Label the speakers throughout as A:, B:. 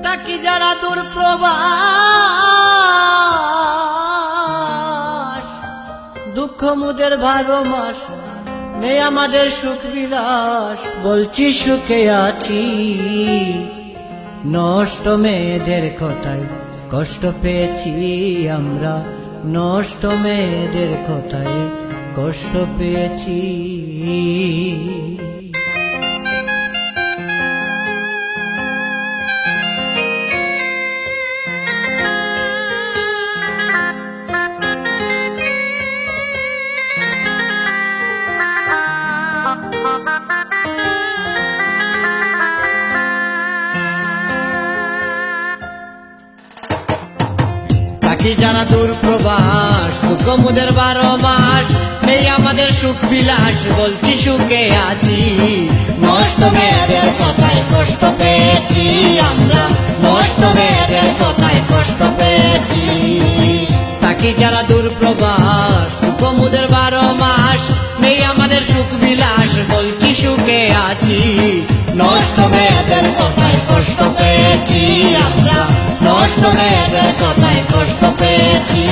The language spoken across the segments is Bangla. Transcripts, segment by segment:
A: থাকি যারা দূর প্রবাস, দুঃখ মুদের 12 মাস নেই আমাদের সুখ বিলাস। বলছি সুখে আছি, নষ্ট মেয়েদের কথায় কষ্ট পেয়েছি আমরা, নষ্ট মেয়েদের কথায় কষ্ট পেয়েছি। থাকি যারা দূর প্রবাস, দুঃখ মুদের 12 মাস নেই আমাদের সুখ বিলাস। বলছি সুখে আছি, নষ্ট মেয়েদের কথায় কষ্ট পেয়েছি আমরা, নষ্ট মেয়েদের কথায় কষ্ট পেয়েছি। থাকি যারা দূর প্রবাস, দুঃখ মুদের 12 মাস নেই আমাদের সুখ বিলাস। বলছি সুখে আছি, নষ্ট মেয়েদের কথায় কষ্ট পেয়েছি আমরা, নষ্ট মেয়েদের কথায় কষ্ট পেয়েছি।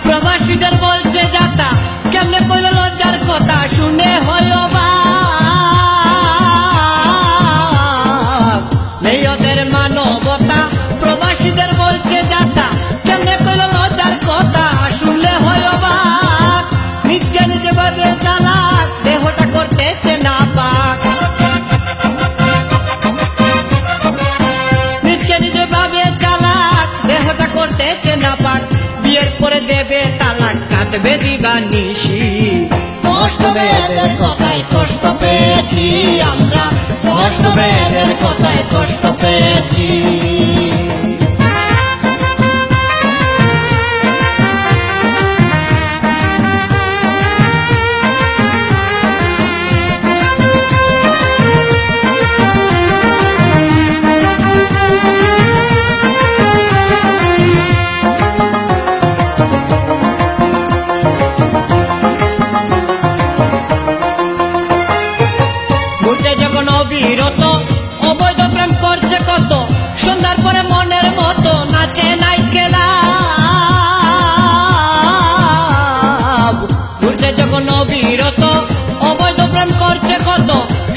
A: প্রবাসীদের বলছে যাতা, কেমনে কইল লজ্জার কথা শুনে হইল বাপ। নেই ওদের মানবতা, প্রবাসীদের বলছে যাতা, কেমনে কইল লজ্জার কথা শুনলে হইল বাপ। নিজকে নিজে ভাবে চালাক, দেহটা করতেছে না পাক। নিজকে নিজে ভাবে চালাক, দেহটা করতেছে না পাক। বিয়ের পরে দেবে তালাক, কাঁদবে দিবানিশি। নষ্ট মেয়েদের কথায় কষ্ট পেয়েছি আমরা, নষ্ট মেয়েদের কথায় কষ্ট পেয়েছি। যখন অবিরত অবৈধ প্রেম করছে কত, সন্ধ্যার পরে মনের মতো নাচে নাইট ক্লাব। ঘুরছে যখন অবিরত অবৈধ প্রেম করছে কত,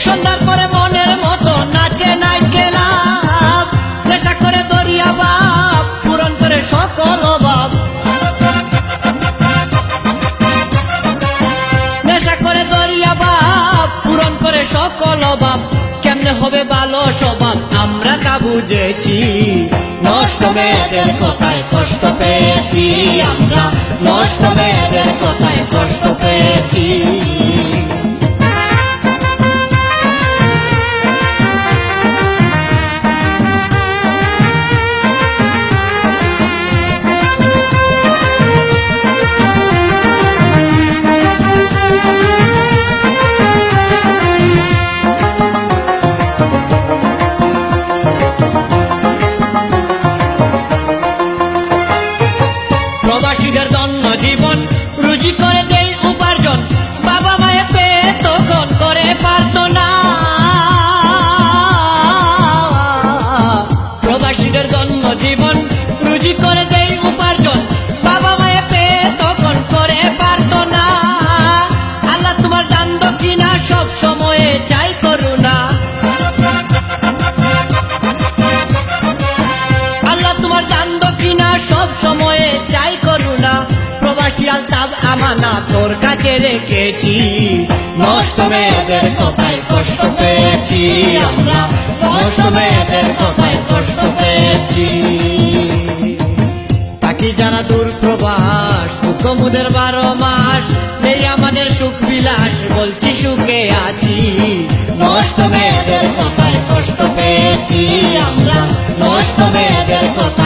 A: সন্ধ্যার পরে মনের মতো নাচে নাইট ক্লাব। নেশা করে দরিয়া বাপ, পূরণ করে সকল অভাব। নেশা করে দরিয়া বাপ, পূরণ করে সকল অভাব। কেমনে হবে ভালো স্বভাব আমরা তা বুঝেছি, নষ্ট মেয়েদের কথায় কষ্ট পেয়েছি আমরা, নষ্ট মেয়েদের কথায় কষ্ট পেয়েছি। প্রবাসীদের জন্য জীবন রুজি করে দেই উপার্জন, বাবা মায়ের পেয়ে তখন করে পারত না। প্রবাসীদের জন্য জীবন রুজি করে দেই উপার্জন, বাবা মায়ের পেয়ে তখন করে পারত না। আল্লাহ তোমার দান দক্ষিণা সব সময়ে চাই করুণা। আল্লাহ তোমার দান দক্ষিণা সব সময়ে চাই করুণা। প্রবাসী আলতাফ আমানা তোর কাছে রেখেছি, নষ্ট মেয়েদের কথায় কষ্ট পেয়েছি আমরা, নষ্ট মেয়েদের কথায় কষ্ট পেয়েছি। থাকি যারা দূর প্রবাস, দুঃখ মুদের 12 মাস নেই আমাদের সুখ বিলাস। বলছি সুখে আছি, নষ্ট মেয়েদের কথায় কষ্ট পেয়েছি আমরা, নষ্ট মেয়েদের কথা